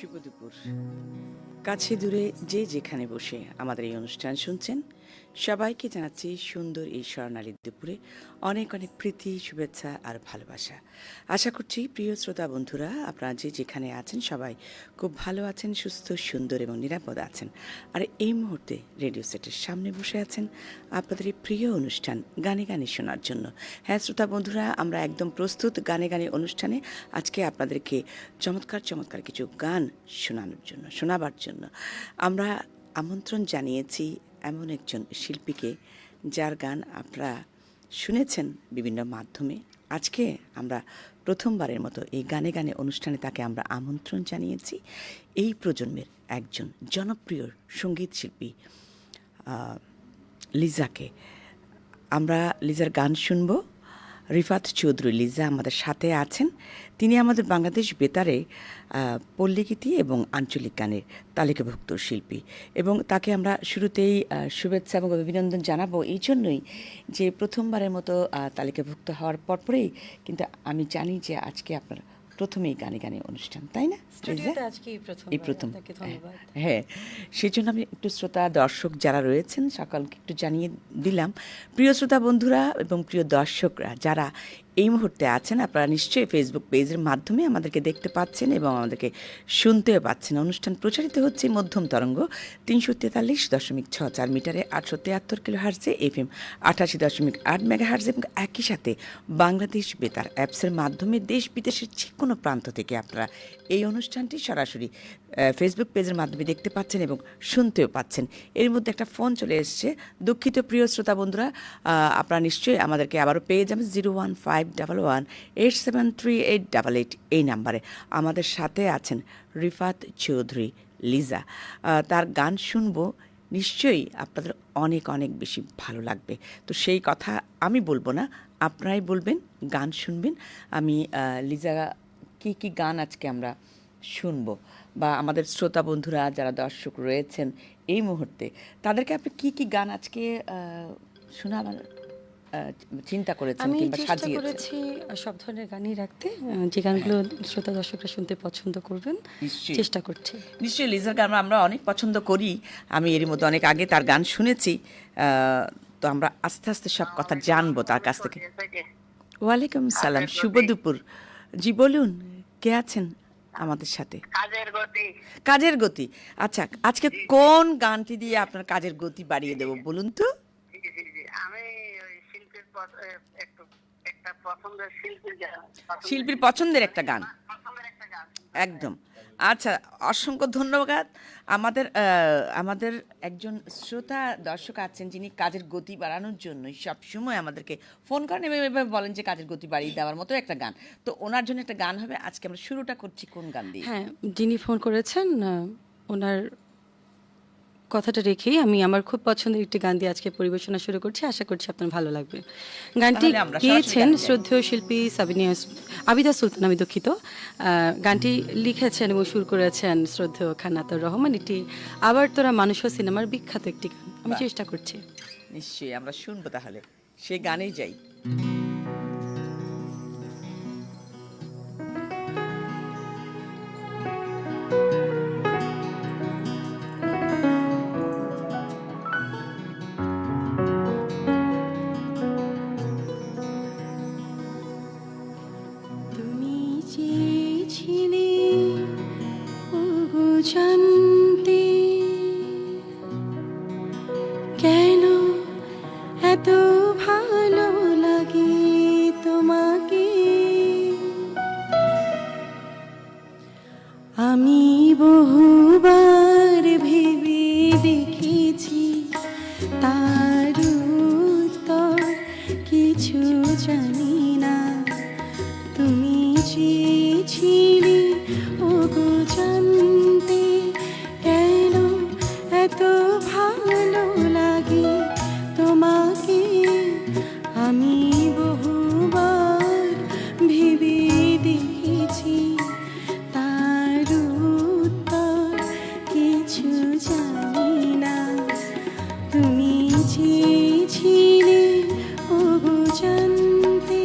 শুভ দুপুর। কাছে দূরে যে যেখানে বসে আমাদের এই অনুষ্ঠান শুনছেন, সবাইকে জানাচ্ছি সুন্দর এই স্বর্ণালী দুপুরে অনেক অনেক প্রীতি, শুভেচ্ছা আর ভালোবাসা। আশা করছি প্রিয় শ্রোতা বন্ধুরা, আপনারা যে যেখানে আছেন সবাই খুব ভালো আছেন, সুস্থ, সুন্দর এবং নিরাপদ আছেন। আর এই মুহূর্তে রেডিও সেটের সামনে বসে আছেন আপনাদের এই প্রিয় অনুষ্ঠান গানে গানে শোনার জন্য। হ্যাঁ শ্রোতা বন্ধুরা, আমরা একদম প্রস্তুত গানে গানে অনুষ্ঠানে আজকে আপনাদেরকে চমৎকার চমৎকার কিছু গান শোনাবার জন্য আমরা আমন্ত্রণ জানিয়েছি এমন একজন শিল্পীকে, যার গান আপনারা শুনেছেন বিভিন্ন মাধ্যমে। আজকে আমরা প্রথমবারের মতো এই গানে গানে অনুষ্ঠানে তাকে আমরা আমন্ত্রণ জানিয়েছি। এই প্রজন্মের একজন জনপ্রিয় সঙ্গীত শিল্পী লিজাকে। আমরা লিজার গান শুনব। রিফাত চৌধুরী লিজা আমাদের সাথে আছেন। তিনি আমাদের বাংলাদেশ বেতারে পল্লীগীতি এবং আঞ্চলিক গানের তালিকাভুক্ত শিল্পী, এবং তাকে আমরা শুরুতেই শুভেচ্ছা এবং অভিনন্দন জানাবো এই জন্যই যে প্রথমবারের মতো তালিকাভুক্ত হওয়ার পরপরেই কিন্তু আমি জানি যে আজকে আপনার প্রথমেই গানে গানে অনুষ্ঠান, তাই না? এই প্রথম। হ্যাঁ, সেই জন্য আমি একটু শ্রোতা দর্শক যারা রয়েছেন সকলকে একটু জানিয়ে দিলাম। প্রিয় শ্রোতা বন্ধুরা এবং প্রিয় দর্শকরা যারা এই মুহূর্তে আছেন, আপনারা নিশ্চয়ই ফেসবুক পেজের মাধ্যমে আমাদেরকে দেখতে পাচ্ছেন এবং আমাদেরকে শুনতেও পাচ্ছেন। অনুষ্ঠান প্রচারিত হচ্ছে মধ্যম তরঙ্গ 343.64 মিটারে 873 কিলোহার্জে, FM 88.8 মেগাহার্জ এবং একই সাথে বাংলাদেশ বেতার অ্যাপসের মাধ্যমে দেশ বিদেশের যে কোনো প্রান্ত থেকে আপনারা এই অনুষ্ঠানটি সরাসরি ফেসবুক পেজের মাধ্যমে দেখতে পাচ্ছেন এবং শুনতেও পাচ্ছেন। এর মধ্যে একটা ফোন চলে এসছে, দুঃখিত প্রিয় শ্রোতা বন্ধুরা, আপনারা নিশ্চয়ই আমাদেরকে আবারও পেয়ে যাবেন 01511873888 এই নাম্বারে। আমাদের সাথে আছেন রিফাত চৌধুরী লিজা। তার গান শুনবো, নিশ্চয়ই আপনাদের অনেক অনেক বেশি ভালো লাগবে। তো সেই কথা আমি বলবো না, আপনারাই বলবেন, গান শুনবেন। আমি লিজা কি কি গান আজকে আমরা শুনবো, বা আমাদের শ্রোতা বন্ধুরা যারা দর্শক রয়েছেন এই মুহূর্তে তাদেরকে আপনি কি কি গান আজকে শোনাবার চিন্তা করেছেন কিংবা সাজিয়েছেন? আমি চেষ্টা করেছি সব ধরনের গানই রাখতে, যে গানগুলো শ্রোতা দর্শকরা শুনতে পছন্দ করবেন, চেষ্টা করছি। নিশ্চয়ই লিজার গান আমরা অনেক পছন্দ করি। আমি এর মধ্যে অনেক আগে তার গান শুনেছি। তো আমরা আস্তে আস্তে সব কথা জানবো তার কাছ থেকে। ওয়ালাইকুম সালাম, শুভ দুপুর। জি বলুন, কে আছেন আমাদের সাথে? কাজের গতি। আচ্ছা, আজকে কোন গানটি দিয়ে আপনার কাজের গতি বাড়িয়ে দেব বলুন তো? শিল্পীর পছন্দের একটা গান, একদম। আচ্ছা, অসংখ্য ধন্যবাদ। আমাদের একজন শ্রোতা দর্শক আছেন যিনি কাজের গতি বাড়ানোর জন্য সবসময় আমাদেরকে ফোন করেন এবং এভাবে বলেন যে কাজের গতি বাড়িয়ে দেওয়ার মতো একটা গান। তো ওনার জন্য একটা গান হবে। আজকে আমরা শুরুটা করছি কোন গান দিয়ে? হ্যাঁ, যিনি ফোন করেছেন ওনার কথাটা রেখেই আমি আমার খুব পছন্দের একটি গান দিয়ে আজকে পরিবেশনা শুরু করছি। আশা করছি আপনার ভালো লাগবে। গানটি গেয়েছেন শ্রদ্ধেয় শিল্পী আবিদা সুলতান, আমি দুঃখিত। গানটি লিখেছেন এবং সুর করেছেন শ্রদ্ধেয় খান আতাউর রহমান। এটি আবার তোরা মানুষ সিনেমার বিখ্যাত একটি গান। আমি চেষ্টা করছি। নিশ্চয়ই আমরা শুনবো, তাহলে সেই গানেই যাই। আমি বহুবার ভেবে দেখেছি, তার উত্তর কিছু জানি না। তুমি চেয়েছিলে ওগো জানতে, কেন এত ভালো লাগে তোমাকে। আমি বহুবার ভেবে দেখেছি, কিছু জানি না। তুমি চেয়েছিলে ওগো জানতে।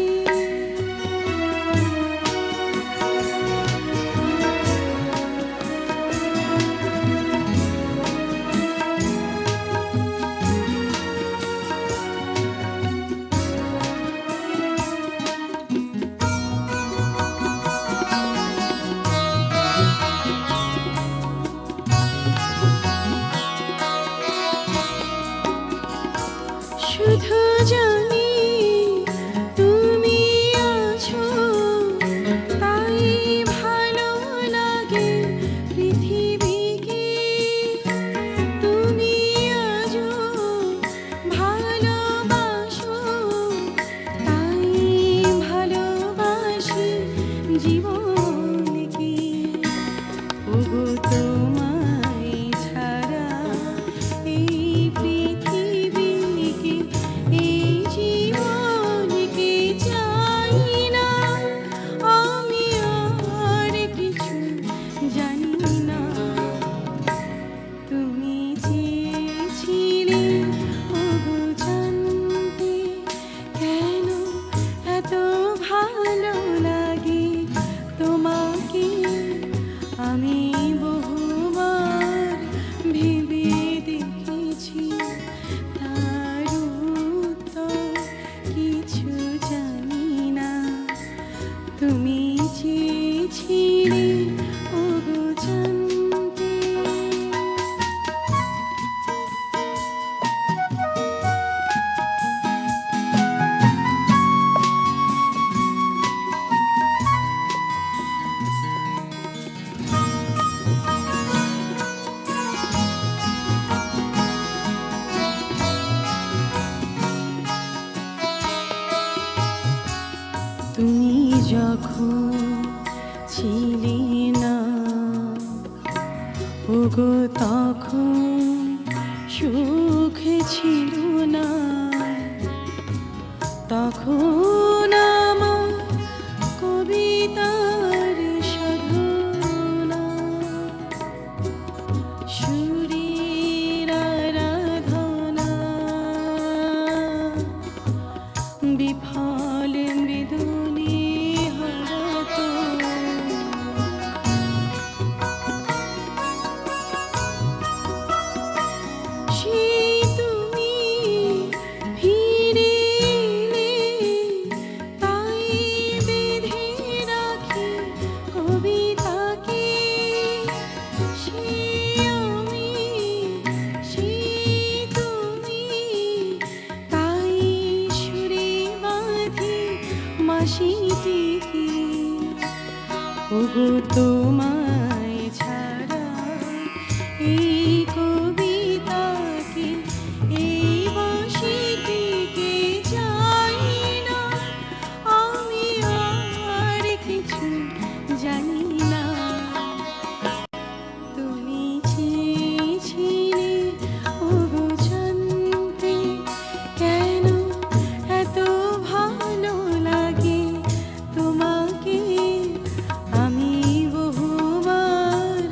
তুমি চেয়েছিলে ওগো জানতে। তুমি যখন ছিলে না ওগো তখন সুখে ছিল না, তখন আমার কবিতার সাধনা সুরের আরাধনা বিফল বেদনে হারাতো। সেই তুমি ফিরে এলে, তাই বেঁধে রাখি কবিতাকে। সে আমি, সে তুমি, তাই সুরে বাঁধি মাসিটিকে। ওগো তোমায় ছাড়া এই কবিতাকে, এই বাঁশিটিকে চাই না আমি, আর কিছু জানি না। তুমি চেয়েছিলে ওগো জানতে, কেন এত ভালো লাগে তোমাকে। আমি বহুবার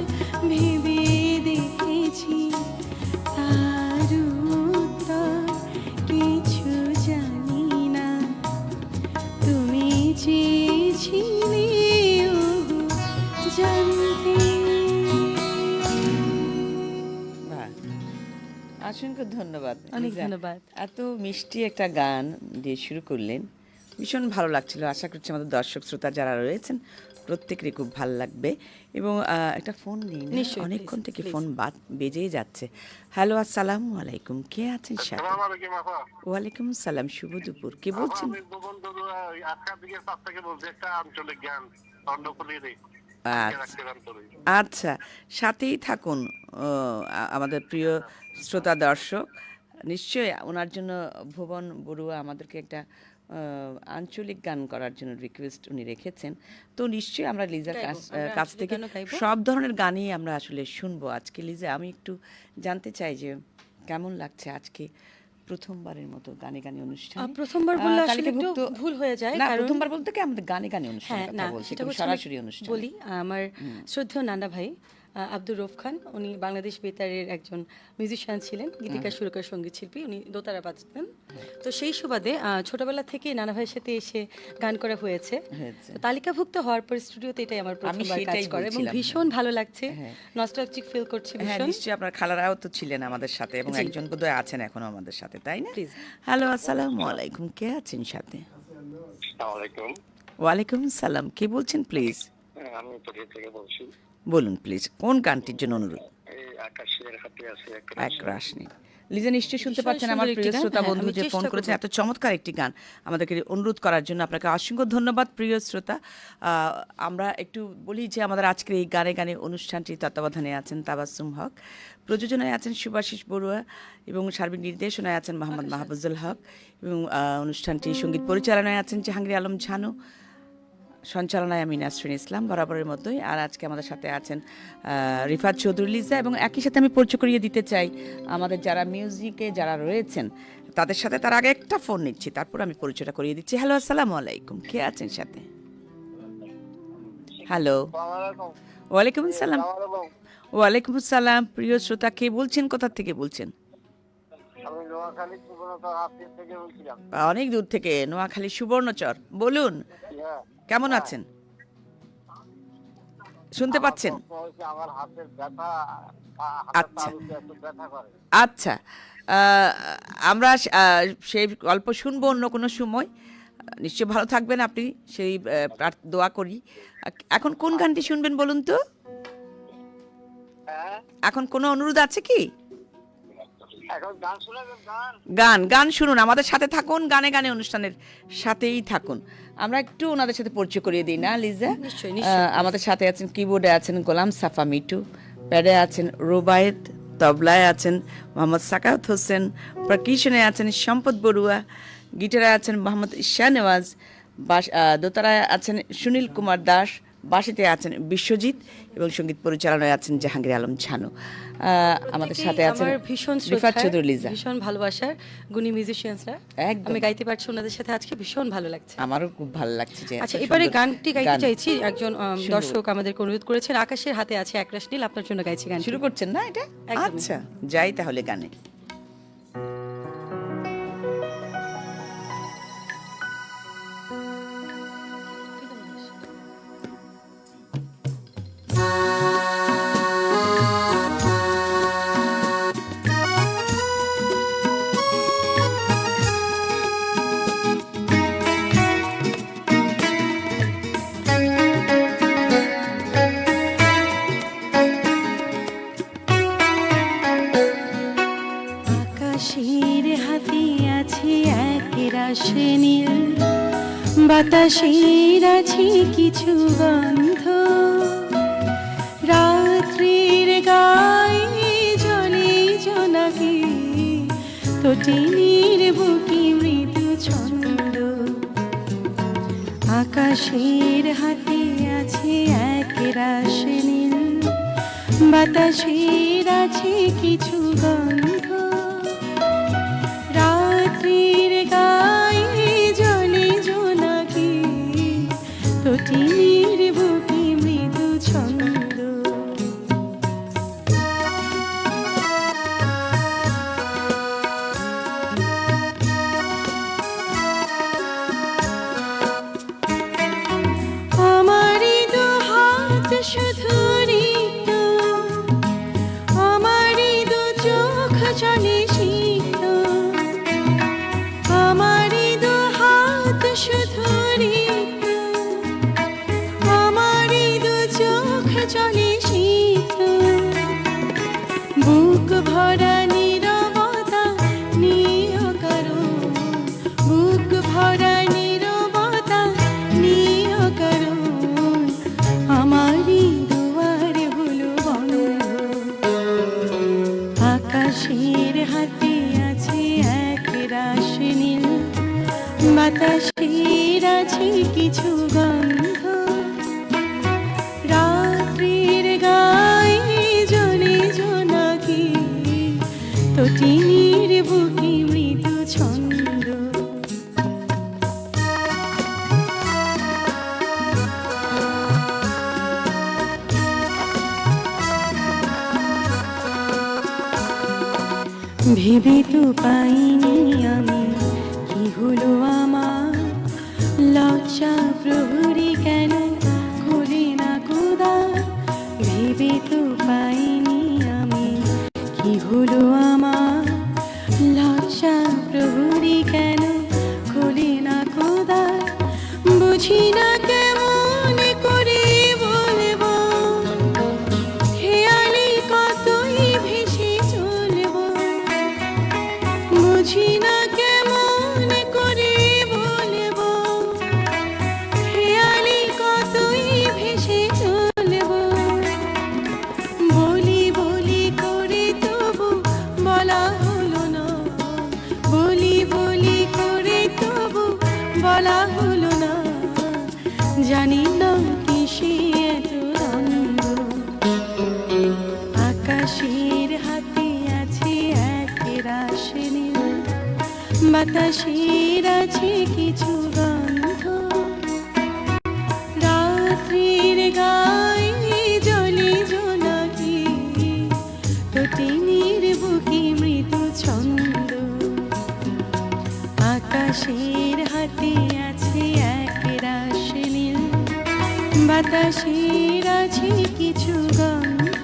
ভেবে দেখেছি, তার উত্তর কিছু জানি না। তুমি চেয়েছিলে ওগো জানতে। বাহ, অসংখ্য ধন্যবাদ অনেক লিজা। ধন্যবাদ। এত মিষ্টি একটা গান দিয়ে শুরু করলেন, ভীষণ ভালো লাগছিল। আশা করছি আমাদের দর্শক শ্রোতা যারা রয়েছেন প্রত্যেকেরই খুব ভালো লাগবে। এবং একটা ফোন নিই না? নিশ্চয়ই, অনেকক্ষণ please, থেকে please. ফোন বেজেই যাচ্ছে। হ্যালো, আসসালামু আলাইকুম, কে আছেন সাথে? আসসালামু আলাইকুম আপা। ওয়ালাইকুম সালাম, শুভ দুপুর, কে আপা, বলছেন? আমি ভুবন বড়ুয়া, ওই আজকাল দিকে পাশ থেকে বলছি, একটা আঞ্চলিক গান অন্নপল্লীর আচ্ছা রাখতে গান করি। আচ্ছা, সাথেই থাকুন আমাদের প্রিয় শ্রোতা দর্শক। নিশ্চয়ই ওনার জন্য ভুবন বড়ুয়া আমাদেরকে একটা আঞ্চলিক গান করার জন্য রিকোয়েস্ট উনি রেখেছেন। তো নিশ্চয়ই আমরা লিজার গাইবো, আমরা কাছ আঞ্চলিক থেকে গানও গাইবো। সব ধরনের গানই আমরা আসলে শুনবো আজকে। লিজা, আমি একটু জানতে চাই যে কেমন লাগছে আজকে প্রথমবারের মতো গানে গানে অনুষ্ঠান? প্রথমবার বললে আসলে একটু ভুল হয়ে যায়, না, কারণ প্রথমবার বলতে কি আমাদের গানে গানে অনুষ্ঠান হ্যাঁ, কথা না, বলছি, সেটা কোনো হচ্ছে আমি সরাসরি অনুষ্ঠান বলি। আমার শ্রদ্ধেয় নানা ভাই আব্দুর রউফ খান, উনি বাংলাদেশ বেতারের একজন মিউজিশিয়ান ছিলেন, গীতিকার সুরকার সঙ্গীত শিল্পী, উনি দোতারা বাজাতেন। তো সেই সুবাদে ছোটবেলা থেকে নানা ভাইয়ের সাথে এসে গান করা হয়েছে। তো তালিকাভুক্ত হওয়ার পর স্টুডিওতে এটাই আমার প্রথমবার কাজ সেটাই করে এবং বলছিলাম। ভীষণ ভালো লাগছে, হ্যাঁ। নস্টালজিক ফিল করছি হ্যাঁ, ভীষণ। নিশ্চয়ই আপনার খালারাও তো ছিলেন আমাদের সাথে এবং জি। একজন বোধহয় আছেন এখনো আমাদের সাথে, তাই না? Please. হ্যালো, আসসালামু আলাইকুম, কে আছেন সাথে? আসসালামু আলাইকুম। ওয়ালাইকুম সালাম, কে বলছেন প্লিজ? আমি পটিয়া থেকে বলছি। বলুন প্লিজ, কোন গানটির জন্য অনুরোধ? এই আকাশের হাতে আছে এক রাশ নেই। লিজা, নিশ্চয়ই শুনতে ভীষণ পাচ্ছেন সুন্দর আমার একটি প্রিয় গান। শ্রোতা হ্যাঁ, বন্ধু আমি যে ফোন চেষ্টা করেছেন করব। এত চমৎকার একটি গান আমাদেরকে অনুরোধ করার জন্য। আপনাকে অসংখ্য ধন্যবাদ প্রিয় শ্রোতা। আমরা একটু বলি যে আমাদের আজকের এই গানে গানে অনুষ্ঠানটি তত্ত্বাবধানে আছেন তাবাসসুম হক, প্রযোজনায় আছেন সুভাষিস বড়ুয়া এবং সার্বিক নির্দেশনায় আছেন মোহাম্মদ মাহবুজুল হক এবং অনুষ্ঠানটি সঙ্গীত পরিচালনায় আছেন জাহাঙ্গীর আলম ঝানু, সঞ্চালনায় আমি নাসরিন ইসলাম বরাবরের মতোই। আর আজকে আমাদের সাথে আছেন রিফাত চৌধুরী লিজা, এবং একই সাথে আমি পরিচয় করিয়ে দিতে চাই আমাদের যারা মিউজিকে যারা রয়েছেন তাদের সাথে। তার আগে একটা ফোন নিচ্ছি, তারপর আমি পরিচয়টা করিয়ে দিচ্ছি। হ্যালো, আসসালামু আলাইকুম, কে আছেন সাথে? হ্যালো, ওয়ালাইকুম আসসালাম। ওয়ালাইকুম আসসালাম, প্রিয় শ্রোতা, কে বলছেন, কোথা থেকে বলছেন? আমি নোয়াখালী সুবর্ণচর হাতির থেকে বলছিলাম। অনেক দূর থেকে, নোয়াখালী সুবর্ণচর। বলুন, হ্যাঁ, কেমন আছেন? শুনতে পাচ্ছেন? আমার হাতের ব্যথা, আচ্ছা একটু ব্যথা করে। আচ্ছা, আমরা সেই গল্প শুনবো অন্য কোনো সময়। নিশ্চয়ই ভালো থাকবেন আপনি, সেই দোয়া করি। এখন কোন গানটি শুনবেন বলুন তো? হ্যাঁ, এখন কোনো অনুরোধ আছে কি? এখন গান শোনাবেন? গান গান গান শুনুন, আমাদের সাথে থাকুন, গানে গানে অনুষ্ঠানের সাথেই থাকুন। আমরা একটু ওনাদের সাথে পরিচয় করিয়ে দিই না লিজা? নিশ্চয়ই, নিশ্চয়ই। আমাদের সাথে আছেন, কিবোর্ডে আছেন গোলাম সাফা মিটু, প্যাডে আছেন রুবায়েত, তবলায় আছেন মোহাম্মদ সাকাত হোসেন, পারকিশনে আছেন সম্পদ বড়ুয়া, গিটারে আছেন মোহাম্মদ শাহনেওয়াজ, দোতারায় আছেন সুনীল কুমার দাস, বাঁশিতে আছেন বিশ্বজিৎ এবং সঙ্গীত পরিচালনায় আছেন জাহাঙ্গীর আলম ছানু। আমাদের সাথে আছেন আমার ভীষণ রিফাত শ্রদ্ধার, চৌধুরী লিজা। ভীষণ ভালোবাসার গুণী মিউজিশিয়ানসরা, একদম। আমি গাইতে পারছি ওনাদের সাথে আজকে, ভীষণ ভালো লাগছে। আমারও খুব ভালো লাগছে যে আচ্ছা, এত এবারে সুন্দর গানটি গাইতে গান। চাইছি। একজন দর্শক আমাদেরকে অনুরোধ করেছেন, আকাশের হাতে আছে একরাশ নীল, আপনার জন্য গাইছি গান। শুরু করছেন না এটা? একদমই। আচ্ছা, যাই তাহলে গানে। আকাশের হাতে আছে একরাশ নীল, বাতাসের আছে কিছু গন্ধ, রাত্রির গায়ে জলে জোনাকি, তটিনীর বুকে মৃদু ছন্দ। আকাশের হাতে আছে একরাশ নীল, বাতাসের আছে কিছু গন্ধ, রাত্রির গায়ে জলে জোনাকি, তটিনীর বুকে মৃদু ছন্দ। আমারই দু হাত শুধু রিক্ত, আমারই দু চোখ জলে সিক্ত, আমারই দু হাত শুধু রিক্ত, আমারই দু চোখ জলে সিক্ত, বুক ভরা নীরবতা নিয় কারণ, বুক ভরা নীরবতা নিয় কারণ, আমারই দুয়ার হলো বন্ধ। আকাশের হাতে আছে একরাশ নীল, বাতাসের আছে কিছু গন্ধ, রাত্রির গায়ে জলে জোনাকি, তটিনীর বুকে মৃদু ছন্দ। ভেবে তো পাইনি আমি কি হলো আমার, লজ্জা প্রহরী কেন খোলে না কোদাল, ভেবে তো পাইনি আমি কি হলো আমার, লজ্জা প্রহরী কেন খোলে না কোদাল, বুঝি না কেমন করে বলবো, খেয়ালি কতই ভেসে চলবো, বুঝি না কেমন করে বলবো, খেয়ালি কতই ভেসে চলবো, বলি বলি করে তবু বলা হলো না, বলি বলি করে তবু বলা হলো না, জানি না কিসে এত দ্বন্দ্ব। আকাশের হাতে আছে একরাশ নীল, বাতাসের আছে কিছু গন্ধ, রাত্রির গায়ে জলে জোনাকি, তটিনীর বুকে মৃদু ছন্দ। আকাশের হাতে আছে একরাশ নীল, বাতাসের আছে কিছু গন্ধ,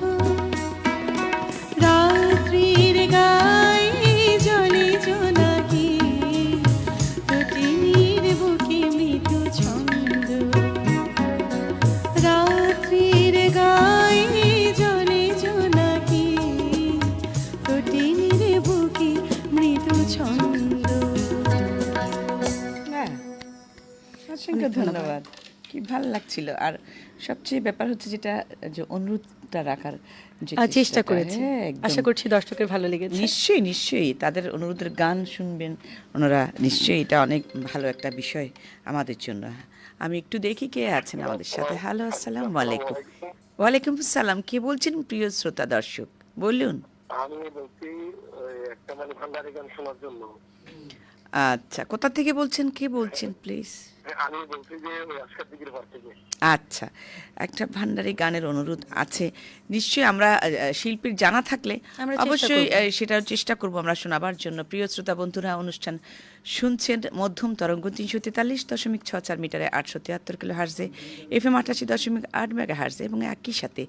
রাত্রির গায়ে জলে জোনাকি, তটিনীর বুকে অসংখ্য ধন্যবাদ। কি ভালো লাগছিল। আর সবচেয়ে ব্যাপার হচ্ছে যেটা যে অনুরোধটা রাখার যে চেষ্টা চেষ্টাটা, করেছি। হ্যাঁ, একদম। আশা করছি দর্শকের ভালো লেগেছে। নিশ্চয়ই নিশ্চয়ই তাদের অনুরোধের গান শুনবেন ওনারা, নিশ্চয়ই এটা অনেক ভালো একটা বিষয় আমাদের জন্য। আমি একটু দেখি কে আছেন আমাদের সাথে। হ্যালো, আসসালামু আলাইকুম। ওয়ালাইকুম আসসালাম। কে বলছেন প্রিয় শ্রোতা দর্শক? বলুন। আমি বলছি একটা মানে ভান্ডারি গান শোনার জন্য। আচ্ছা, কোথা থেকে বলছেন? কে বলছেন প্লিজ? আমি বলছি যে ওই আজকাল দিকের পর থেকে। আচ্ছা, একটা ভান্ডারি গানের অনুরোধ আছে। নিশ্চয়ই আমরা শিল্পীর জানা থাকলে আমরা চেষ্টা অবশ্যই করব। সেটার চেষ্টা করব আমরা শোনাবার জন্য। প্রিয় শ্রোতা বন্ধুরা, অনুষ্ঠান শুনছেন মধ্যম তরঙ্গ ৩৪৩.৬৪ মিটারে ৮৭৩ কিলো হার্জে, FM ৮৮.৮ মেগা হার্জে এবং একই সাথে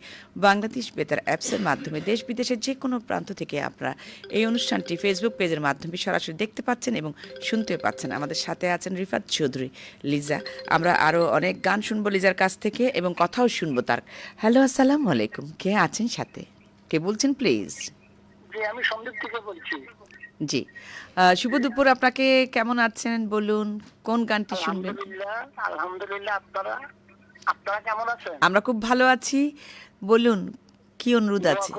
বাংলাদেশ বেতার অ্যাপসের মাধ্যমে দেশ বিদেশের যে কোনো প্রান্ত থেকে আপনারা এই অনুষ্ঠানটি ফেসবুক পেজের মাধ্যমে সরাসরি দেখতে পাচ্ছেন এবং শুনতে পাচ্ছেন। আমাদের সাথে আছেন রিফাত চৌধুরী, লিজা। আমরা আরও অনেক গান শুনবো লিজার কাছ থেকে এবং কথাও শুনবো তার। হ্যালো, আসসালামু আলাইকুম। কে আছেন সাথে? কে বলছেন প্লিজ? যে আমি সন্দীপ থেকে বলছি। জি, শুভ দুপুর। আপনাকে কেমন আছেন বলুন, কোন গানটি শুনবেন? আলহামদুলিল্লাহ, আলহামদুলিল্লাহ। আপনারা আপনারা কেমন আছেন? আমরা খুব ভালো আছি। বলুন, কি অনুরোধ দোয়া আছে?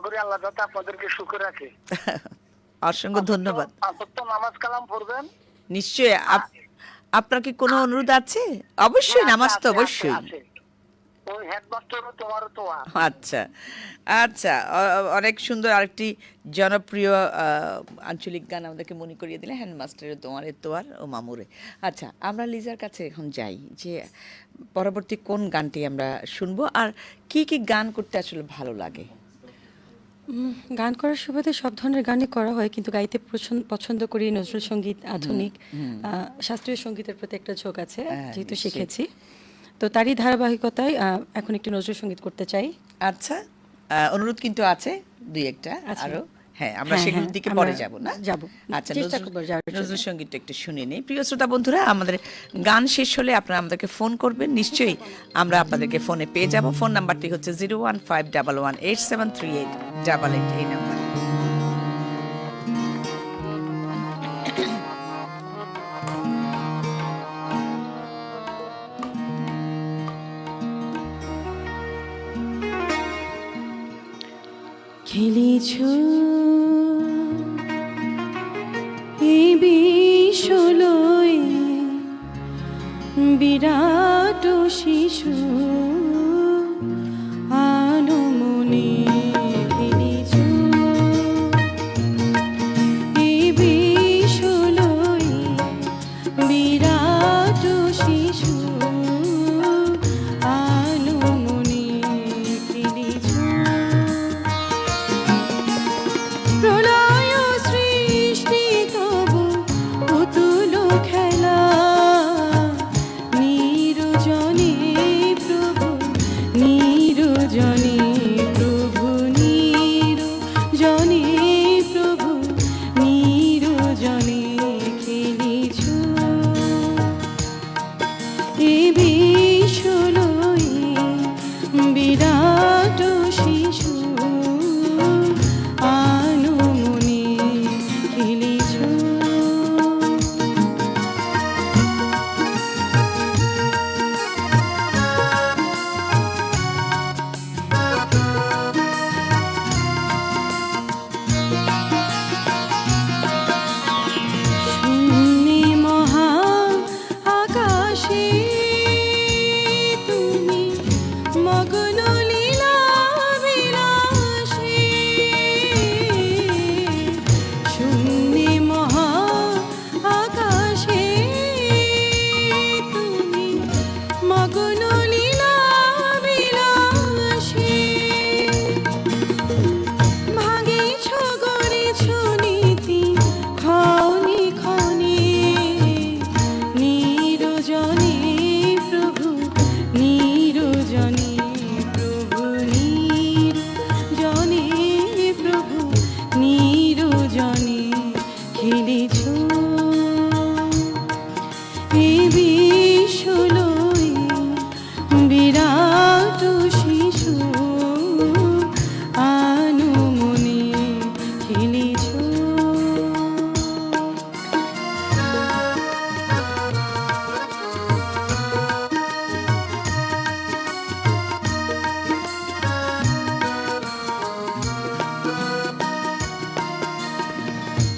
করি আল্লাহ যাতে আপনাদেরকে সুখে রাখে। অসংখ্য ধন্যবাদ। পাঁচওয়াক্ত নামাজ কালাম পড়বেন। নিশ্চয়ই। আপনার কি কোনো অনুরোধ আছে? অবশ্যই, নামাজ তো অবশ্যই। আছে। ওই হেডমাস্টারও তোমারও তোয়া। আচ্ছা আচ্ছা, অনেক সুন্দর আরেকটি জনপ্রিয় আঞ্চলিক গান আমাদেরকে মনে করিয়ে দিলে, হ্যান্ডমাস্টারের তোমারে তোয়ার ও মামুরে। আচ্ছা, আমরা লিজার কাছে এখন যাই যে পরবর্তী কোন গানটি আমরা শুনবো আর কি কি গান করতে আসলে ভালো লাগে। গান করার সুবাদে সব ধরনের গানই করা হয়, কিন্তু গাইতে পছন্দ করি নজরুল সঙ্গীত, আধুনিক, শাস্ত্রীয় সঙ্গীতের প্রতি একটা ঝোঁক আছে, যেহেতু নিশ্চয়ই। শিখেছি। তো তারই ধারাবাহিকতায় এখন একটি নজরুল সঙ্গীত করতে চাই। আচ্ছা, অনুরোধ কিন্তু আছে দুই একটা আচ্ছা। আরো। হ্যাঁ, আমরা হ্যাঁ, সেগুলোর হ্যাঁ, দিকে আমরা পরে যাব না? যাব। আচ্ছা, চেষ্টা করবো যাওয়ার জন্য। নজরুল সঙ্গীতটা একটু শুনে নিই। প্রিয় শ্রোতা বন্ধুরা, আমাদের গান শেষ হলে আপনারা আমাদেরকে ফোন করবেন। নিশ্চয়ই আমরা আপনাদেরকে ফোনে পেয়ে যাব। ফোন নাম্বারটি হচ্ছে 01511873888 এই নাম্বার। খেলেছ এই বিশ্বলয়ে বিরাট শিশু আনমনে, খেলেছ এই বিশ্বলয়ে বিরাট শিশু আনমনে, খেলেছ প্রলয় সৃষ্টি তবু পুতুল খেলা, নিরজনে প্রভু, নিরজনে প্রভু, নিরজনে প্রভু, নিরজনে খেলেছ এ বিশ্বলয়ে বিরাট শিশু আনমনে, খেলেছ। শূন্যে মহা আকাশে তুমি মগ্ন লীলা বিলাসে, শূন্যে মহা আকাশে তুমি মগ্ন লীলা বিলাসে, ভাগিছ গড়েছ নীতি ক্ষণে ক্ষণে, নিরজনে প্রভু, নিরজনে প্রভু, নিরজনে প্রভু, নিরজনে খেলেছ এ বিশ্বলয়ে বিরাট শিশু আনমনে, খেলেছ।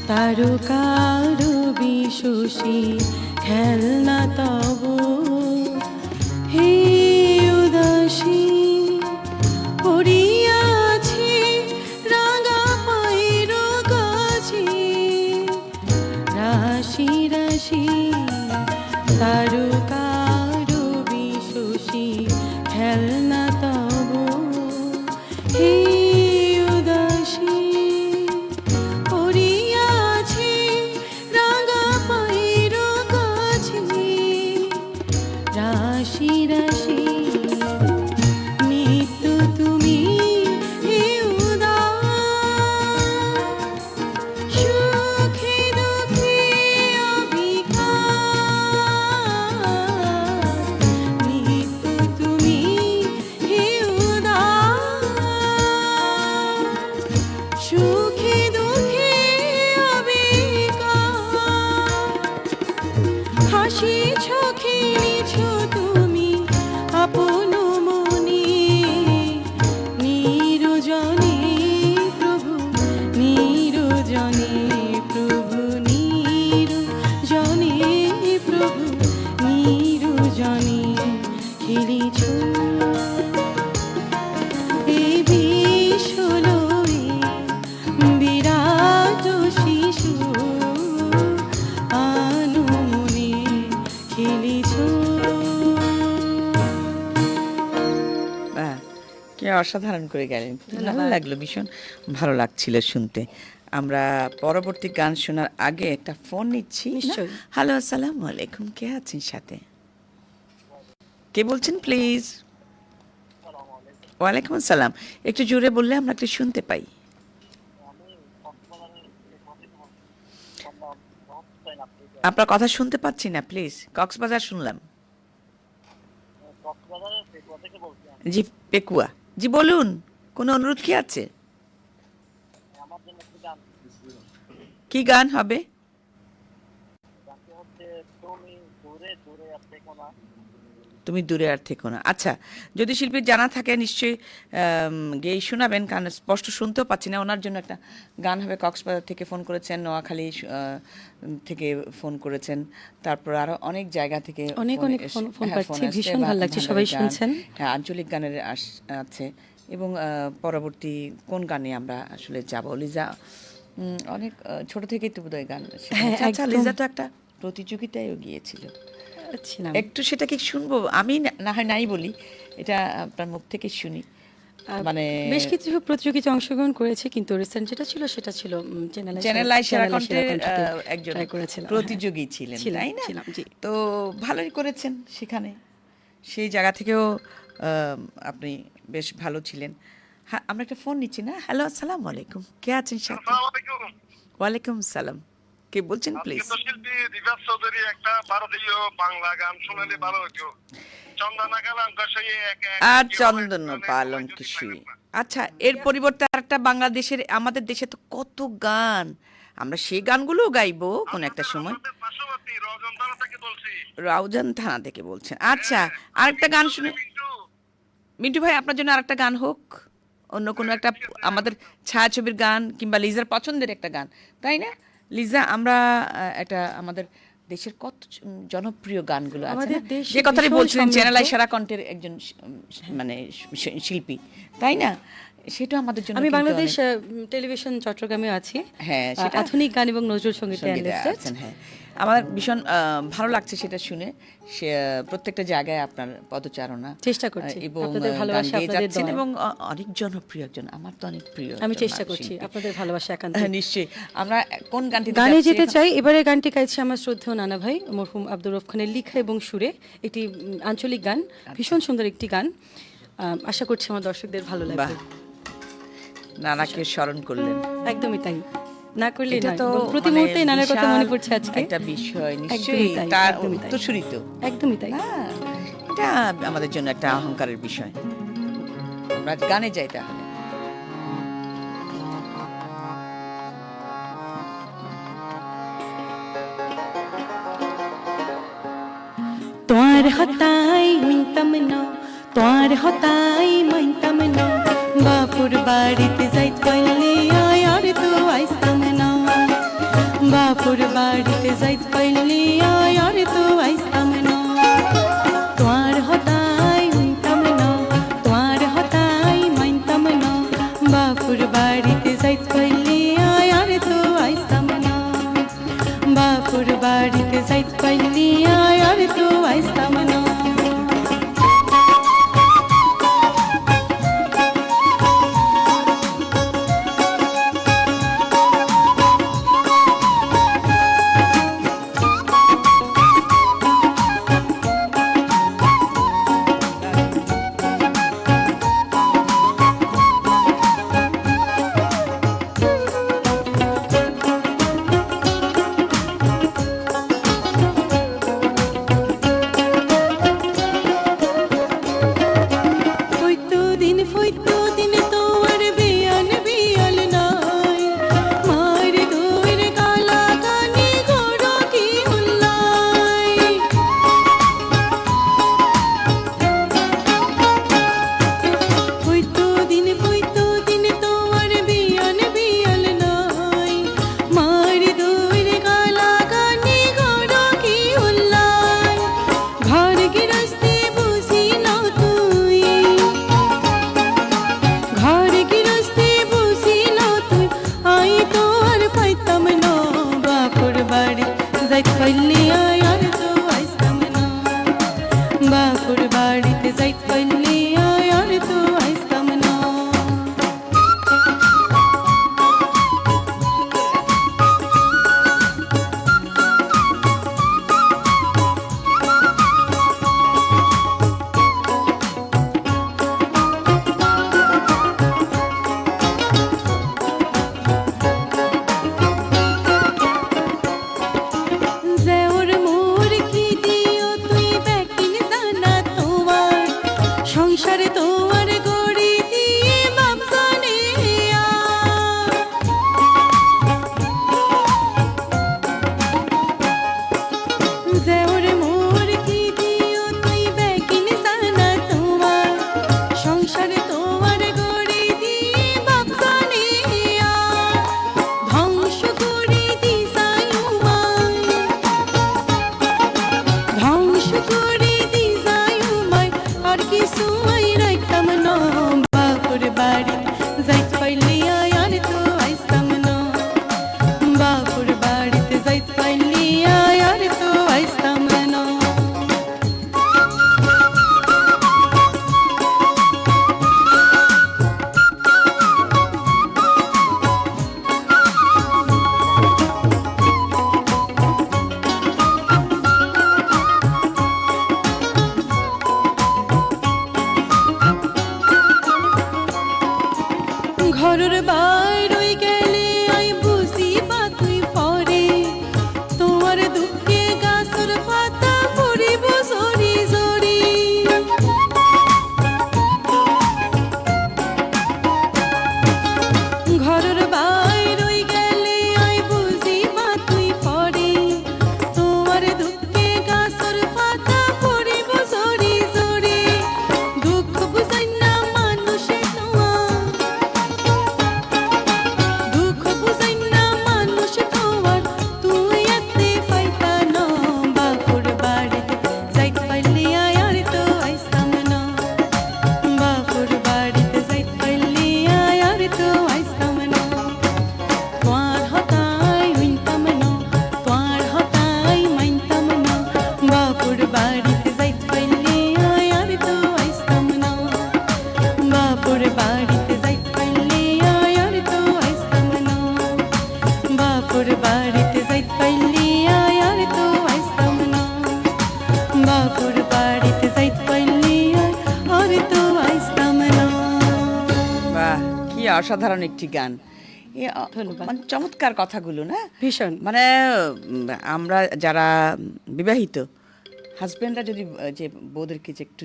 তারকার বিশোষী খেলনা তব হে উদাসী পড়িয়াছে রাঙা পায়ের কাছে রাশি রাশি তারকার বিশোষী খেলনা তব হে উদাসী পড়িয়াছে রাঙা পায়ের কাছে রাশি রাশি নিত্য তুমি হে উদাস সুখে দুঃখে অভিঘাত নিত্য তুমি হে উদাস সুখে দুঃখে অভিঘাত হাসিছ খেলিছ তুমি আপন মনে নিরজনে প্রভু নিরজনে প্রভু নিরজনে প্রভু নিরজনে খেলিছ এই বিশ্বলয়ে বিরাট শিশু আনুমনে খেলিছ বাহ, কি অসাধারণ করে গেলেন, ভালো ধন্যবাদ। লাগলো, ভীষণ ভালো লাগছিল শুনতে। আমরা পরবর্তী গান শোনার আগে একটা ফোন নিচ্ছি। নিশ্চয়ই। হ্যালো, আসসালামু আলাইকুম, কে আছেন সাথে? কে বলছেন প্লিজ? ওয়ালাইকুম আসসালাম। একটু জোরে বললে আমরা একটু শুনতে পাই। আপনার কথা শুনতে পাচ্ছি না, প্লিজ। কক্সবাজার শুনলাম। জি, পেকুয়া। জি বলুন, কোনো অনুরোধ কি আছে? কি গান হবে? তুমি দূরে আর থেকো না। আচ্ছা, যদি শিল্পীর জানা থাকে নিশ্চয়ই গেয়ে শোনাবেন, কারণ স্পষ্ট শুনতেও পাচ্ছি না। ওনার জন্য একটা গান হবে। কক্সবাজার থেকে ফোন করেছেন, নোয়াখালী থেকে ফোন করেছেন, তারপর আরো অনেক জায়গা থেকে অনেক ফোন অনেক এসে- ফোন হ্যাঁ, পাচ্ছি, আসছে, ভীষণ ভালো লাগছে, সবাই গান, শুনছেন। হ্যাঁ, আঞ্চলিক গানের আছে। এবং পরবর্তী কোন গানে আমরা আসলে যাব? লিজা অনেক ছোট থেকেই তো বোধহয় গান শেখা হ্যাঁ, হয়েছে। আচ্ছা, একদম। লিজা তো একটা প্রতিযোগিতায়ও গিয়েছিল। ছিলাম। একটু সেটা কি শুনবো? আমি না হয় নাই বলি, এটা আপনার মুখ থেকে শুনি। মানে বেশ কিছু প্রতিযোগিতায় অংশগ্রহণ করেছে, কিন্তু রিসেন্ট যেটা ছিল সেটা ছিল চ্যানেল আই সেরা কণ্ঠের একজন ট্রাই করেছিলাম। প্রতিযোগী ছিলেন, ছিলাম, তাই না? ছিলাম, জি। তো ভালোই করেছেন সেখানে, সেই জায়গা থেকেও আপনি বেশ ভালো ছিলেন। হ্যাঁ, আমরা একটা ফোন নিচ্ছি না। হ্যালো, আসসালামু আলাইকুম, কে আছেন সাথে? আসসালামু আলাইকুম। ওয়ালাইকুম সালাম, কে বলছেন আজকে প্লিজ? তো শিল্পী দিবাস চৌধুরী একটা ভারতীয় বাংলা গান শুনালে ভালো হতো। চন্দনা কালাঙ্ক সেই এক এক আর কি চন্দন হবে, পালং যদি কিছুই। পাইলেন না। আচ্ছা, এর পরিবর্তে আর একটা বাংলাদেশের, আমাদের দেশে তো কত গান, আমরা সেই গানগুলো গাইবো কোন একটা সময়। আমাদের পার্শ্ববর্তী রজনতারা থেকে বলছি। রাউজান থানা থেকে বলছেন? আচ্ছা, আরেকটা গান শুনে। মিন্টু, মিন্টু ভাই, আপনার জন্য আরেকটা গান হোক, অন্য কোনো একটা আমাদের ছায়াছবির গান কিংবা লিজার পছন্দের একটা গান, তাই না? লিজা, আমরা একটা আমাদের দেশের কত জনপ্রিয় গানগুলো আছে আমাদের না? দেশ যে কথাটা ভীষণ বলছিলেন, সমৃদ্ধ। চ্যানেল আই সেরা কণ্ঠের একজন মানে শিল্পী, তাই না? সেটা আমাদের জন্য আমি কিন্তু বাংলাদেশ অনেক- টেলিভিশন চট্টগ্রামে আছি। হ্যাঁ, সেটা আধুনিক গান এবং নজরুল সঙ্গীতে সঙ্গীতে enlisted। আছেন, হ্যাঁ। আমার ভীষণ ভালো লাগছে সেটা শুনে। সে প্রত্যেকটা জায়গায় আপনার পদচারণা চেষ্টা করছি। এবং আপনাদের গান ভালোবাসা, গেয়ে আপনাদের যাচ্ছেন দোয়া। এবং অনেক জনপ্রিয় একজন, আমার তো অনেক প্রিয় আমি একজন চেষ্টা করছি শিল্পী। আপনাদের ভালোবাসা একান্ত। হ্যাঁ, নিশ্চয়ই। আমরা কোন গানটি গানে যেতে চাই। এবারে গানটি গাইছে আমার শ্রদ্ধেয় নানা ভাই মরহুম আব্দুর রউফ খানের লিখা এবং সুরে একটি আঞ্চলিক গান, ভীষণ সুন্দর একটি গান। আশা করছি আমার দর্শকদের ভালো বাহ, লাগবে। নানাকে স্মরণ করলেন, একদমই তাই, না করলে এটা নয়। তো এবং প্রতি মানে মুহূর্তে নানার কথা মনে বিশাল পড়ছে আজকে। একটা বিষয়, একদমই নিশ্চয়ই তাই, তার একদমই তাই। উত্তরসূরি তো। একদমই তাই। হ্যাঁ, এটা আমাদের জন্য একটা অহংকারের বিষয়। আমরা গানে যাই তাহলে। তোর হতাই মিনতাম না, তোর হতাই মিনতাম না, বাপুর বাড়িতে যাইত কইলি আয় আর তো আইসাম না। বাপুর বাড়িতে যাইত পাইলি আয় আর তো আইসতাম না তোমার হতাই হইতাম না তোমার হতাই মাইনতাম না বাপুর বাড়িতে যাইত পাইলি আয় আর তো আইসতাম না বাপুর বাড়িতে যাইত পাইলি আয় আর তো আইসতাম না বাপুর বাড়িতে যাইত পাইলি আয় আর তো আইসতাম না দেওর মোর কি দিও তুই বেকিন জানা তোমার সংসারে তোমার গড়ি দিয়ে বাপ জানে দেওর মোর কি দিও তুই বেকিন জানা তোমার সংসারে তোমার গড়ি দিয়ে বাপ জানে ধ্বংস করে দিছাই উমায় ধ্বংস করে দিছাই উমায় আর কিছু আই রাইতাম না বাপুর বাড়ি যাইত পাইলি আয় আর তো আইসতাম না বাপুর বাড়িতে যাইত পাইলি আয় আর তো আইসতাম না ঘরের বাইরে গেলে আই বুঝি বা তুই পরে তোমার দুঃখে গাছের পাতা পড়িব জরি জরি ঘরের বাইরে গেলে আই বুঝি বা তুই পরে তোমার দুঃখে গাছের পাতা পড়িব জরি জরি দুঃখ বুঝাই না মানুষে তোমার দুঃখ বুঝাই না মানুষ তোমার তুই এতে পাইতা না বাপুর বাড়িতে যাইত পাইলি আয় আর তো আইসতাম না বাপুর বাড়িতে যাইত পাইলি আয় আর তো আইসতাম না তোমার হতাই হইতাম না তোমার হতাই মাইনতাম না বাপুর বাড়িতে যাইত পাইলি আয় আর তো আইসতাম না বাপুর বাড়িতে যাইত পাইলি আয় আর তো আইসতাম না বাপুর বাড়িতে যাইত পাইলি আয় আর তো আইসতাম না বাপুর বাড়িতে যাইত পাইলি আয় আর তো আইসতাম না বাহ, কি অসাধারণ একটি গান। ধন্যবাদ। মানে চমৎকার কথাগুলো না, ভীষণ মানে আমরা যারা বিবাহিত হাজবেন্ডরা যদি যে বউদেরকে যে একটু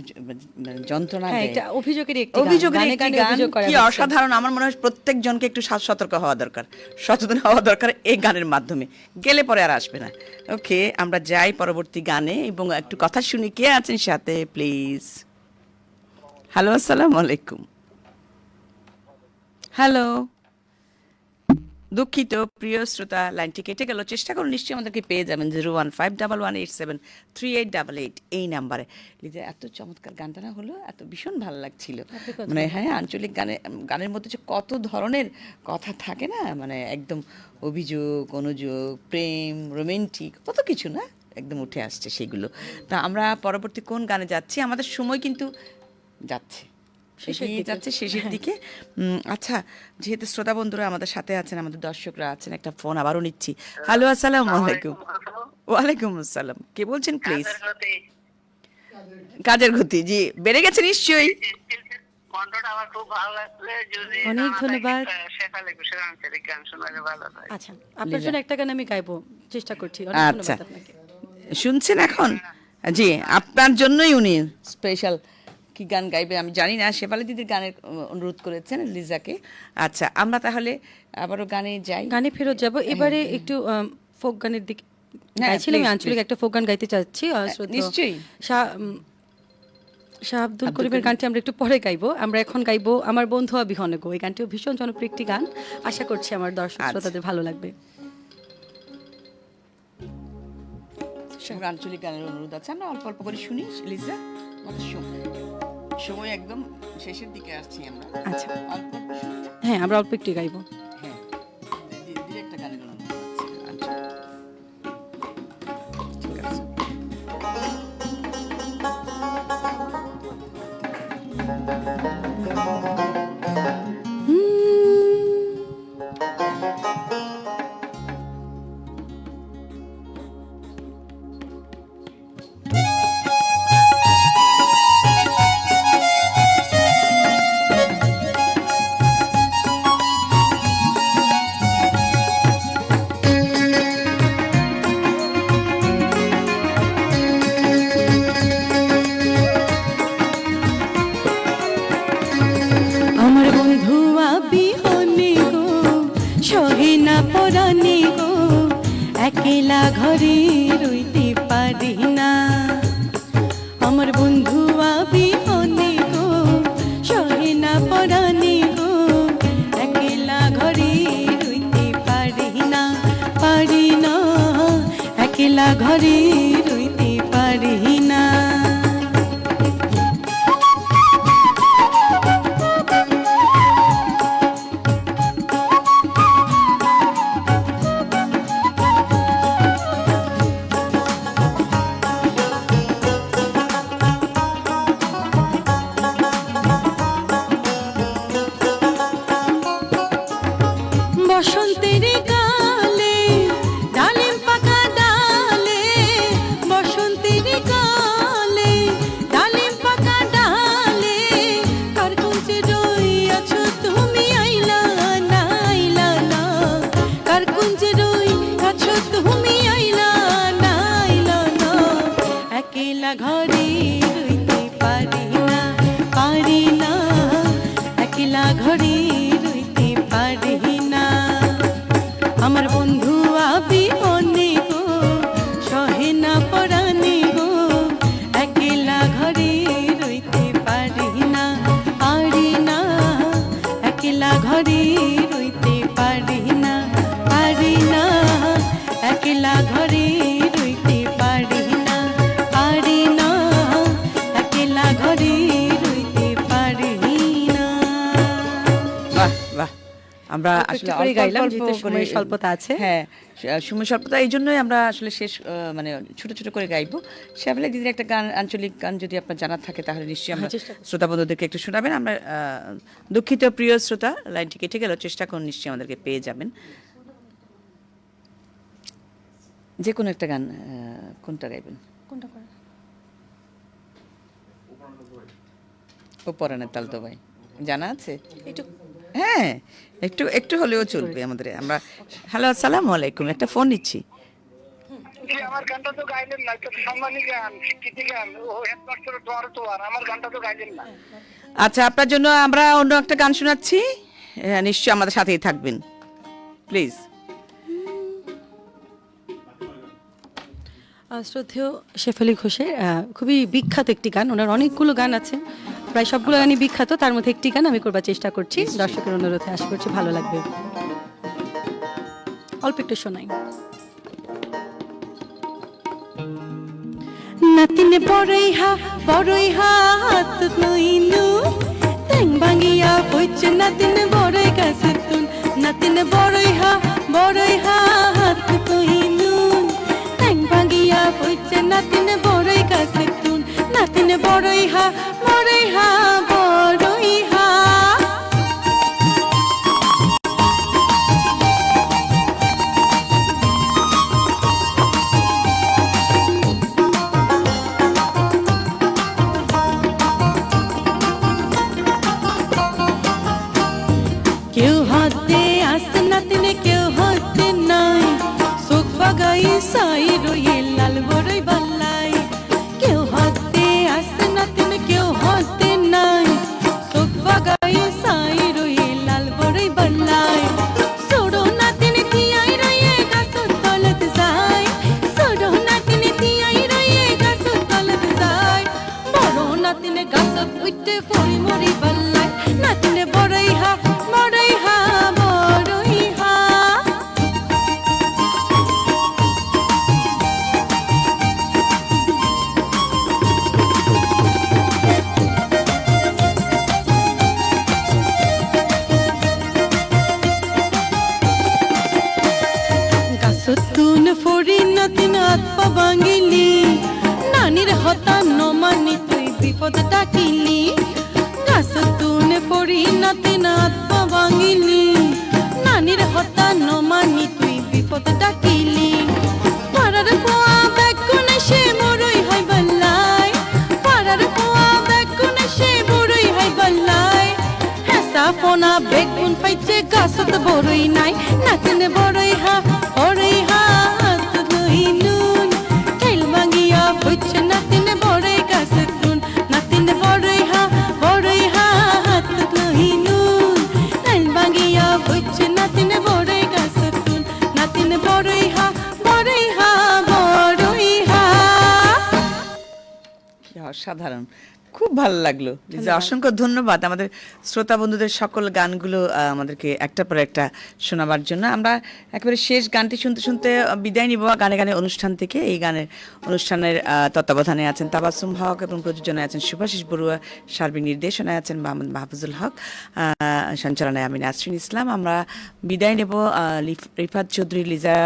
মানে যন্ত্রণা হ্যাঁ দেয়, এটা অভিযোগের একটি গান। অভিযোগের গানে একটি গানে গান, অভিযোগ করা কি হচ্ছে। অসাধারণ। আমার মনে হয় প্রত্যেকজনকে একটু সতর্ক হওয়া দরকার, সচেতন হওয়া দরকার এই গানের মাধ্যমে, গেলে পরে আর আসবে না। ওকে, আমরা যাই পরবর্তী গানে এবং একটু কথা শুনি। কে আছেন সাথে প্লিজ? হ্যালো, আসসালামু আলাইকুম। হ্যালো, দুঃখিত প্রিয় শ্রোতা, লাইনটি কেটে গেল। চেষ্টা করুন, নিশ্চয়ই আমাদেরকে পেয়ে যাবেন 01511873888 এই নাম্বারে। লিজা, এত চমৎকার গানটা না হলো, এত ভীষণ ভালো লাগছিল। মানে হ্যাঁ, আঞ্চলিক গানের মধ্যে যে কত ধরনের কথা থাকে না, মানে একদম অভিযোগ, অনুযোগ, প্রেম, রোমান্টিক, কত কিছু না একদম উঠে আসছে সেগুলো। তা আমরা পরবর্তী কোন গানে যাচ্ছি? আমাদের সময় কিন্তু যাচ্ছে শেষের দিকে। আচ্ছা, যেহেতু শ্রোতা বন্ধুরা আমাদের সাথে আছেন, আমাদের দর্শকরা আছেন, একটা ফোন আবারও নিচ্ছি। হ্যালো, আসসালামু আলাইকুম। ওয়ালাইকুম আসসালাম, কে বলছেন প্লিজ? কাজের গতি, জি বেড়ে গেছে নিশ্চয়ই। অনেক ধন্যবাদ। আচ্ছা, আপনার জন্য একটা গান আমি গাইবো, চেষ্টা করছি। অনেক আচ্ছা, ধন্যবাদ আপনাকে। শুনছেন এখন? জি, আপনার জন্যই উনি স্পেশাল কি গান গাইবে আমি জানি না, শেফালি দিদির গানের অনুরোধ করেছেন লিজাকে। আচ্ছা, আমরা তাহলে আবারও গানে যাই, গানে ফেরত যাব। এবারে একটু ফোক গানের দিকে গাইছিলাম, আমি আঞ্চলিক একটা ফোক গান গাইতে চাচ্ছি। নিশ্চয়ই। শাহ আব্দুল করিমের গানটি আমরা একটু পরে গাইবো। আমরা এখন গাইবো আমার বন্ধু অবিহনে গো। এই গানটিও ভীষণ জনপ্রিয় একটি গান, আশা করছি আমার দর্শক শ্রোতাদের ভালো লাগবে। আঞ্চলিক গানের অনুরোধ আছে, আমরা অল্প অল্প করে শুনি লিজা। আমাদের সময় একদম শেষের দিকে আসছি আমরা। আচ্ছা, অল্প অল্প শুনি। হ্যাঁ, আমরা অল্প একটু গাইবো। হ্যাঁ, একটা গানের অনুরোধ আছে আঞ্চলিক। ঠিক আছে। আমার বন্ধু বিহনে গো, সহে না পরানে গো, একলা ঘরে রইতে পারি না। আমার বন্ধু বিহনে গো, সহে না পরানে গো, একলা ঘরে রইতে পারি না, পারি না, একলা ঘরে রইতে পারি না। বসন্তের গালে ডালিম পাকা ডালে, বসন্তের গালে ডালিম পাকা ডালে, কার কুঞ্চে রই আছো তুমি আইলা না, আইলা না, কার কুঞ্চে রই আছো তুমি আইলা না, আইলা না, একলা ঘরে রইতে পারি না, পারি না, একলা ঘরে রইতে পারি না। আমার বন্ধু বিহনে গো, সহে না পরানে গো, একলা ঘরে রইতে পারি না, পারি না, একলা ঘরে রইতে পারি না, পারি না, একলা ঘরে রইতে পারি না, পারি না, একলা ঘরে রইতে পারি না। বাহ বাহ, আমরা অল্প আসলে একটু করে অল্প গাইলাম, অল্প যেহেতু করে- সময়ের স্বল্পতা আছে। হ্যাঁ, সময় স্বল্পতা, এই জন্যই আমরা আসলে শেষ মানে ছোট ছোট করে গাইবো। শেফালি দিদির একটা গান, আঞ্চলিক গান যদি আপনার জানা থাকে তাহলে নিশ্চয়ই আমরা চেষ্টা করছি। শ্রোতা বন্ধুদেরকে একটু শোনাবেন। আমরা দুঃখিত প্রিয় শ্রোতা, লাইনটি কেটে গেল, চেষ্টা করুন, নিশ্চয়ই আমাদেরকে পেয়ে যাবেন। যে কোনো একটা গান, কোনটা গাইবেন? কোনটা করে? ও পরানের তাল তো ভাই জানা আছে? একটু হ্যাঁ, একটু একটু হলেও চলবে আমাদের। আমরা হ্যালো, আসসালামু আলাইকুম, একটা ফোন নিচ্ছি। আমার গানটা তো গাইলেন না, তো সম্মানী গান, স্বীকৃতি গান, ও হেডমাস্টার তোমার তো, আর আমার গানটা তো গাইলেন না। আচ্ছা, আপনার জন্য আমরা অন্য একটা গান শোনাচ্ছি, নিশ্চয়ই আমাদের সাথেই থাকবেন প্লিজ। শ্রদ্ধেয় শেফালি ঘোষের খুবই বিখ্যাত একটি গান, ওনার অনেকগুলো গান আছে, প্রায় সবগুলো গানই বিখ্যাত, তার মধ্যে একটি গান আমি করবার চেষ্টা করছি, দর্শকের অনুরোধে, আশা করছি ভালো লাগবে। অল্প একটু শোনাই। নাতিনে বড়ই হাত লইনু ট্যাং ভাঙিয়া বইছে নাতিনে বড়ই গাছে তুন, নাতিনে বড়ই হাত লইনু ট্যাং ভাঙিয়া বইছে নাতিনে বড়ই গাছে তুন, নাতিনে বড়ই হা। কেউ হাতে আসতে নাতিনে কেউ হাতে নাই, চোখ বাগাই সাই রয়ে লাল বড়ই বাল্লাই। কেউ হাতে আসতে নাতিনে কেউ হাতে নাই, চোখ বাগাই সাই রয়ে লাল বড়ই বাল্লাই। ছোড়ো নাতিনে তিয়াই রয়ে গাছের তলত যায়, ছোড়ো নাতিনে তিয়াই রয়ে গাছের তলত যায়। বড় নাতিনে গাছত উঠতে ফরি মরি বাল্লাই, নাতিনে বড়ই হা। তুন ফরি নাতিন আত্মা ভাঙিলি, নানির হতা নমানি তুই বিপদ ডাকিলি। গাছ তুন ফরি নাতিন আত্মা ভাঙিলি, নানির হতা নমানি তুই বিপদ ডাকিলি। পাড়ার পোয়া বেগুন সে বড়ই হয় বাল্লাই, পাড়ার পোয়া বেগুন সে বড়ই হয় বাল্লাই। হেসা ফোনা বেগুন পাইছে গাছত বড়ই নাই, নাতিনে বড়ই হা। অসাধারণ, খুব ভালো লাগলো লিজা, অসংখ্য ধন্যবাদ আমাদের শ্রোতা বন্ধুদের সকল গানগুলো আমাদেরকে একটা পর একটা শোনাবার জন্য। আমরা একেবারে শেষ গানটি শুনতে শুনতে বিদায় নিব গানে গানে অনুষ্ঠান থেকে। এই গানের অনুষ্ঠানের তত্ত্বাবধানে আছেন তাবাসসুম হক এবং প্রযোজনায় আছেন শুভাশিস বড়ুয়া, সার্বিক নির্দেশনায় আছেন মোহাম্মদ মাহফুজুল হক, সঞ্চালনায় আমি নাসরিন ইসলাম। আমরা বিদায় নেব রিফাত চৌধুরী লিজা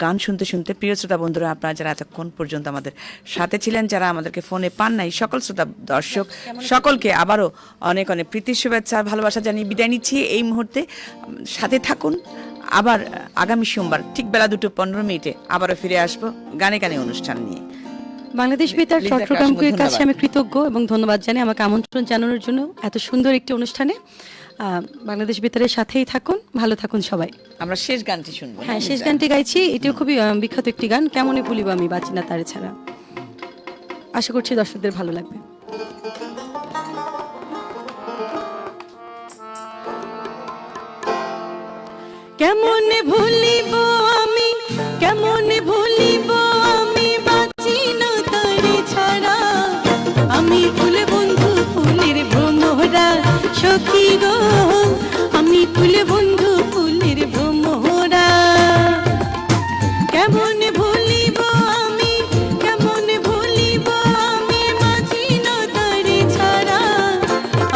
গান শুনতে শুনতে। প্রিয় শ্রোতা বন্ধুরা, আপনারা যারা এতক্ষণ পর্যন্ত আমাদের সাথে ছিলেন, যারা আমাদেরকে ফোনে পান নাই, সকল শ্রোতা দর্শক সকলকে আবারও অনেক অনেক প্রীতির শুভেচ্ছা ভালোবাসা জানিয়ে বিদায় নিচ্ছি এই মুহূর্তে। সাথে থাকুন, আবার আগামী সোমবার ঠিক বেলা 2:15 আবারও ফিরে আসবো গানে গানে অনুষ্ঠান নিয়ে। বাংলাদেশ বেতার চট্টগ্রামের কাছে আমি কৃতজ্ঞ এবং ধন্যবাদ জানাই আমাকে আমন্ত্রণ জানানোর জন্য এত সুন্দর একটি অনুষ্ঠানে। বাংলাদেশ বেতারের সাথেই থাকুন, ভালো থাকুন সবাই। আমরা শেষ গানটি শুনবো। হ্যাঁ, শেষ গানটি গাইছি, এটিও খুবই বিখ্যাত একটি গান, কেমনে ভুলিব আমি বাঁচি না তারে ছাড়া। আশা করছি দর্শকদের ভালো লাগবে। কেমনে ভুলিব আমি, কেমনে ভুলিব আমি বাঁচি না তারে ছাড়া। আমি ফুলে বন্ধু ফুলের ভ্রমরা সখী গো, আমি ফুলে বন্ধু ফুলের ভ্রমরা। কেমনে ভুলিব আমি, কেমনে ভুলিব আমি বাঁচি না তারে ছাড়া।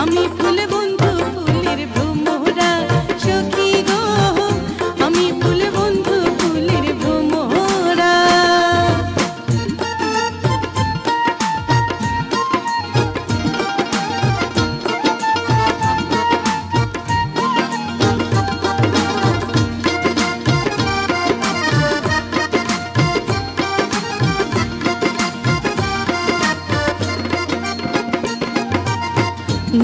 আমি ফুলে বন্ধু ফুলের ভ্রমরা সখী গো, আমি ফুলে বন্ধু ফুলের ভ্রমরা।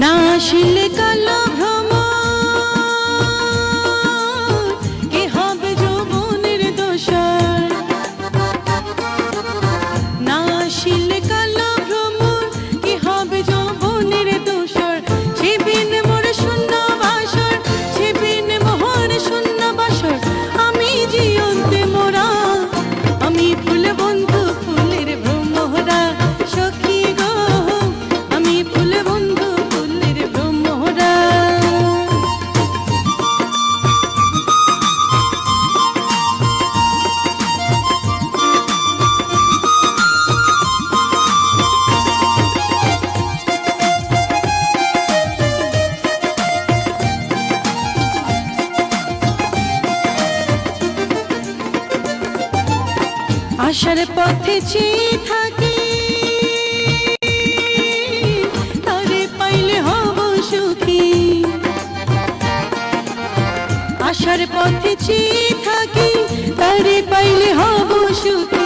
না আসিলে কালো ভ্রম কে হবে যৌবনের দোষর। না আসিলে কালো ভ্রম কে হবে যৌবনের দোষর। সে বিন মোর শূন্য বাসর, সে বিন মোহর শূন্য বাসর। আমি জিয়ন্তে মোরা, আমি ফুল বন্ধু ফুলের ভ্রমরা সখী গো, আমি ফুল বন্ধু ফুলের ভ্রমরা। আশার পথে চেয়ে থাকি, তারে পাইলে হব সুখী। আশার পথে চেয়ে থাকি, তারে পাইলে হব সুখী।